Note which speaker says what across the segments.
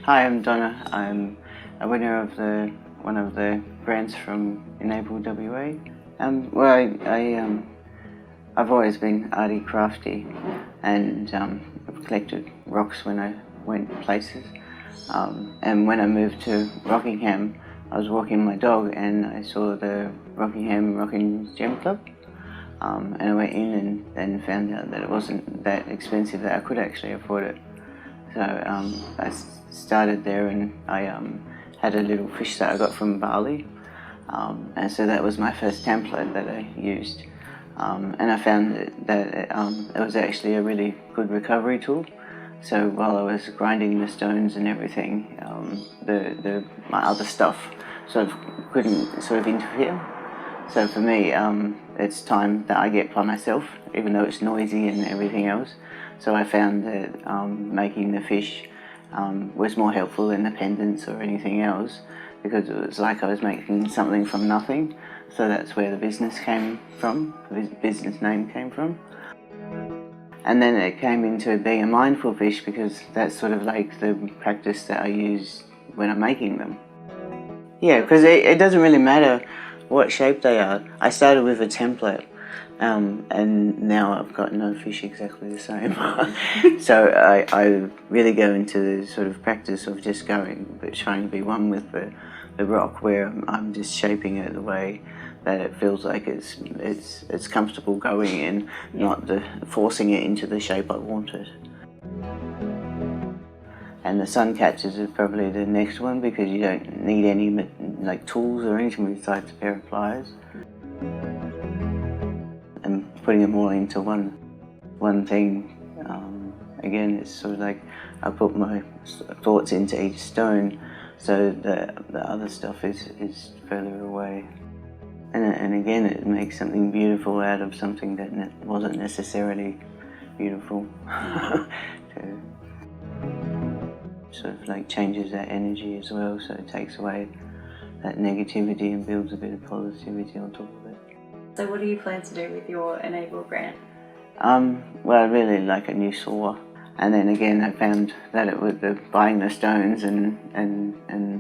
Speaker 1: Hi, I'm Donna. I'm a winner of one of the grants from Enable WA. I've always been arty crafty, and I've collected rocks when I went places. And when I moved to Rockingham, I was walking my dog and I saw the Rockingham Rocking Gem Club. And I went in and found out that it wasn't that expensive, that I could actually afford it. So I started there, and I had a little fish that I got from Bali, and so that was my first template that I used. And I found that it was actually a really good recovery tool. So while I was grinding the stones and everything, my other stuff sort of couldn't sort of interfere. So for me, it's time that I get by myself, even though it's noisy and everything else. So I found that making the fish was more helpful than the pendants or anything else, because it was like I was making something from nothing. So that's where the business came from, the business name came from. And then it came into being a mindful fish, because that's sort of like the practice that I use when I'm making them. Yeah, because it doesn't really matter what shape they are. I started with a template, and now I've got no fish exactly the same. So I really go into the sort of practice of just trying to be one with the rock, where I'm just shaping it the way that it feels like it's comfortable going in, not forcing it into the shape I want it. And the sun catchers is probably the next one, because you don't need any like tools or anything besides a pair of pliers. And putting them all into one thing, again, it's sort of like I put my thoughts into each stone, so the other stuff is further away. And again, it makes something beautiful out of something that wasn't necessarily beautiful. Sort of like changes that energy as well, so it takes away that negativity and builds a bit of positivity on top of it.
Speaker 2: So what do you plan to do with your Enable grant?
Speaker 1: Well, I really like a new saw, and then again I found that buying the stones and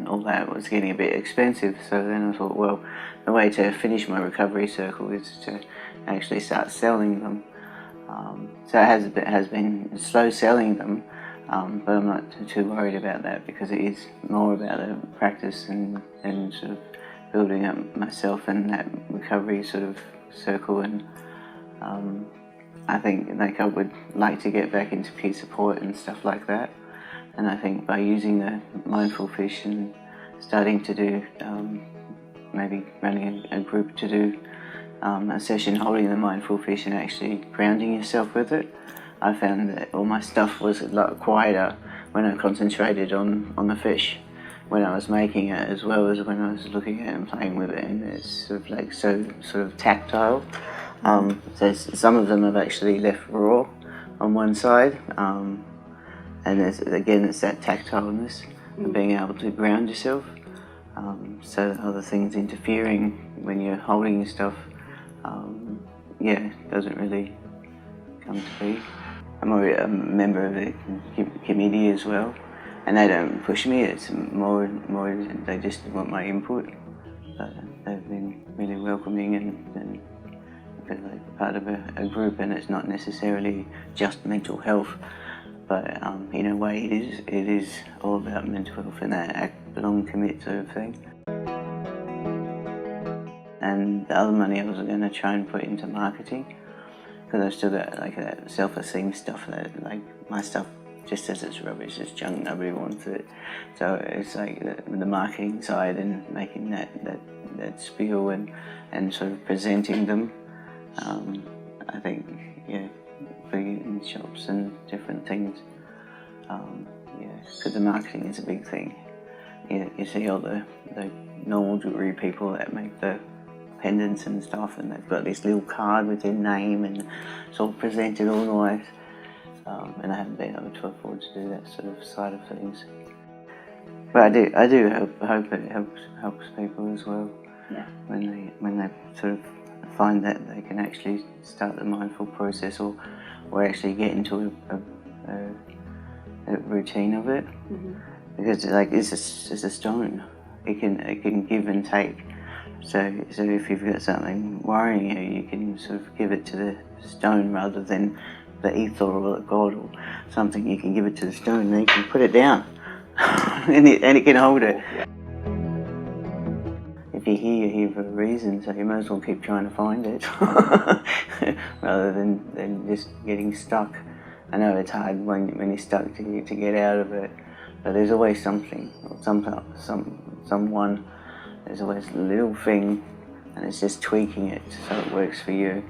Speaker 1: all that was getting a bit expensive, so then I thought, well, the way to finish my recovery circle is to actually start selling them. So it has been slow selling them, but I'm not too worried about that, because it is more about the practice and sort of building up myself in that recovery sort of circle. And I think like I would like to get back into peer support and stuff like that. And I think by using the mindful fish and starting to do maybe running a group to do a session holding the mindful fish and actually grounding yourself with it, I found that all my stuff was a lot quieter when I concentrated on the fish, when I was making it, as well as when I was looking at it and playing with it. And it's sort of like so sort of tactile. So some of them have actually left raw on one side, and again it's that tactileness and being able to ground yourself. So other things interfering when you're holding your stuff, doesn't really come to be. I'm a member of the committee as well, and they don't push me. It's more they just want my input. But they've been really welcoming and like part of a group, and it's not necessarily just mental health, but in a way it is all about mental health and that act, belong, commit sort of thing. And the other money I was going to try and put into marketing, because I've still got like that self-esteem stuff, that like my stuff just says it's rubbish, it's junk, nobody wants it. So it's like the marketing side and making that spiel and sort of presenting them. I think, putting it in shops and different things. Because the marketing is a big thing. You see all the normal jewellery people that make the pendants and stuff, and they've got this little card with their name, and it's all presented all nice. And I haven't been able to afford to do that sort of side of things. But I do hope it helps people as well.
Speaker 2: Yeah.
Speaker 1: When they sort of find that they can actually start the mindful process, or actually get into a routine of it.
Speaker 2: Mm-hmm.
Speaker 1: because like it's a stone. It can give and take. So if you've got something worrying you, you can sort of give it to the stone rather than the ether or the God or something. You can give it to the stone and you can put it down, and it can hold it. If you're here for a reason, so you might as well keep trying to find it rather than just getting stuck. I know it's hard when you're stuck to get out of it, but there's always something, or someone. There's always a little thing, and it's just tweaking it so it works for you.